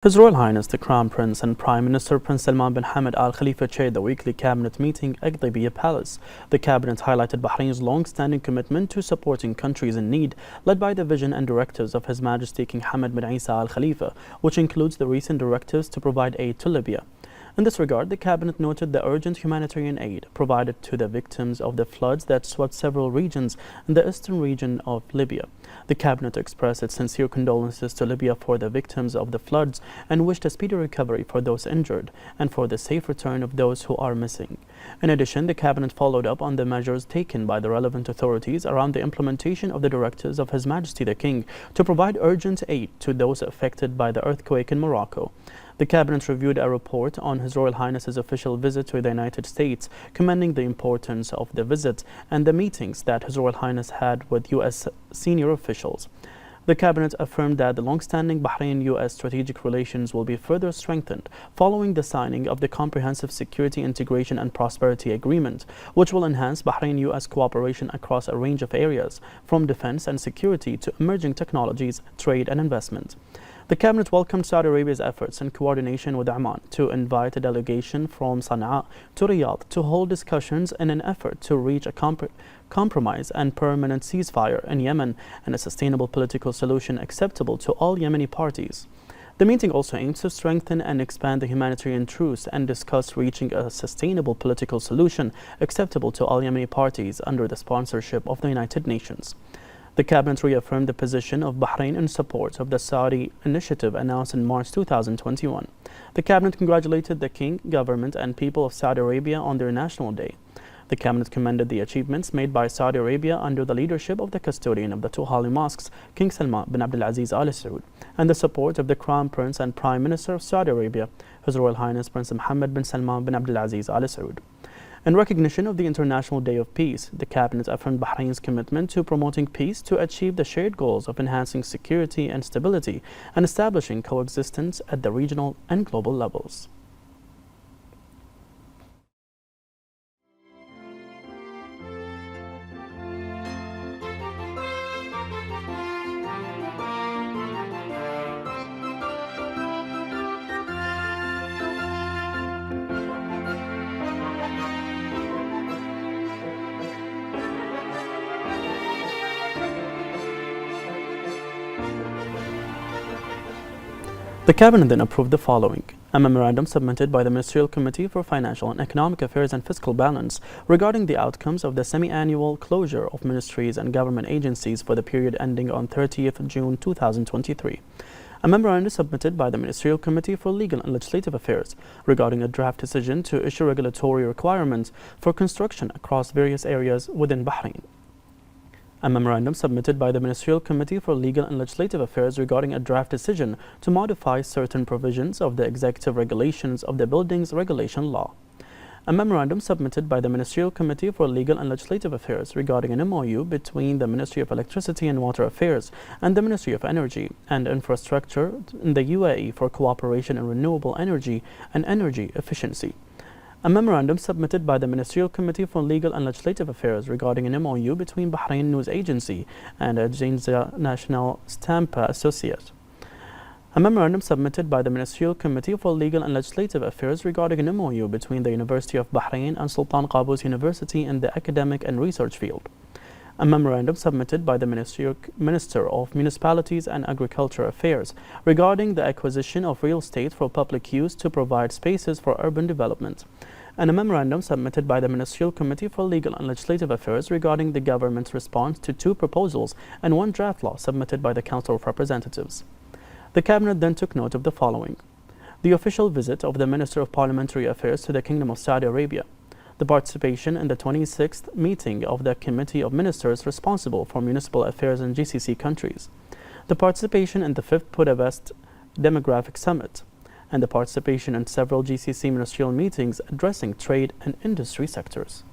His Royal Highness the Crown Prince and Prime Minister Prince Salman bin Hamad Al Khalifa chaired the weekly cabinet meeting at Gdaybiya Palace. The cabinet highlighted Bahrain's long-standing commitment to supporting countries in need, led by the vision and directives of His Majesty King Hamad bin Isa Al Khalifa, which includes the recent directives to provide aid to Libya. In this regard, the cabinet noted the urgent humanitarian aid provided to the victims of the floods that swept several regions in the eastern region of Libya. The cabinet expressed its sincere condolences to Libya for the victims of the floods and wished a speedy recovery for those injured and for the safe return of those who are missing. In addition, the cabinet followed up on the measures taken by the relevant authorities around the implementation of the directives of His Majesty the King to provide urgent aid to those affected by the earthquake in Morocco. The cabinet reviewed a report on His Royal Highness's official visit to the United States, commending the importance of the visit and the meetings that His Royal Highness had with U.S. senior officials. The cabinet affirmed that the long-standing Bahrain-U.S. strategic relations will be further strengthened following the signing of the Comprehensive Security, Integration and Prosperity Agreement, which will enhance Bahrain-U.S. cooperation across a range of areas, from defense and security to emerging technologies, trade and investment. The cabinet welcomed Saudi Arabia's efforts in coordination with Oman to invite a delegation from Sana'a to Riyadh to hold discussions in an effort to reach a compromise and permanent ceasefire in Yemen and a sustainable political solution acceptable to all Yemeni parties. The meeting also aims to strengthen and expand the humanitarian truce and discuss reaching a sustainable political solution acceptable to all Yemeni parties under the sponsorship of the United Nations. The cabinet reaffirmed the position of Bahrain in support of the Saudi initiative announced in March 2021. The cabinet congratulated the king, government and people of Saudi Arabia on their National Day. The cabinet commended the achievements made by Saudi Arabia under the leadership of the custodian of the two holy mosques, King Salman bin Abdulaziz Al Saud, and the support of the Crown Prince and Prime Minister of Saudi Arabia, His Royal Highness Prince Hamad bin Salman bin Abdulaziz Al Saud. In recognition of the International Day of Peace, the cabinet affirmed Bahrain's commitment to promoting peace to achieve the shared goals of enhancing security and stability and establishing coexistence at the regional and global levels. The cabinet then approved the following: a memorandum submitted by the Ministerial Committee for Financial and Economic Affairs and Fiscal Balance regarding the outcomes of the semi-annual closure of ministries and government agencies for the period ending on 30th June 2023. A memorandum submitted by the Ministerial Committee for Legal and Legislative Affairs regarding a draft decision to issue regulatory requirements for construction across various areas within Bahrain. A memorandum submitted by the Ministerial Committee for Legal and Legislative Affairs regarding a draft decision to modify certain provisions of the executive regulations of the Buildings Regulation Law. A memorandum submitted by the Ministerial Committee for Legal and Legislative Affairs regarding an MOU between the Ministry of Electricity and Water Affairs and the Ministry of Energy and Infrastructure in the UAE for cooperation in renewable energy and energy efficiency. A memorandum submitted by the Ministerial Committee for Legal and Legislative Affairs regarding an MOU between Bahrain News Agency and Agenzia National Stampa Associate. A memorandum submitted by the Ministerial Committee for Legal and Legislative Affairs regarding an MOU between the University of Bahrain and Sultan Qaboos University in the academic and research field. A memorandum submitted by the Minister of Municipalities and Agriculture Affairs regarding the acquisition of real estate for public use to provide spaces for urban development. And a memorandum submitted by the Ministerial Committee for Legal and Legislative Affairs regarding the government's response to two proposals and one draft law submitted by the Council of Representatives. The cabinet then took note of the following: the official visit of the Minister of Parliamentary Affairs to the Kingdom of Saudi Arabia, the participation in the 26th meeting of the Committee of Ministers responsible for municipal affairs in GCC countries, the participation in the 5th Budapest Demographic Summit, and the participation in several GCC ministerial meetings addressing trade and industry sectors.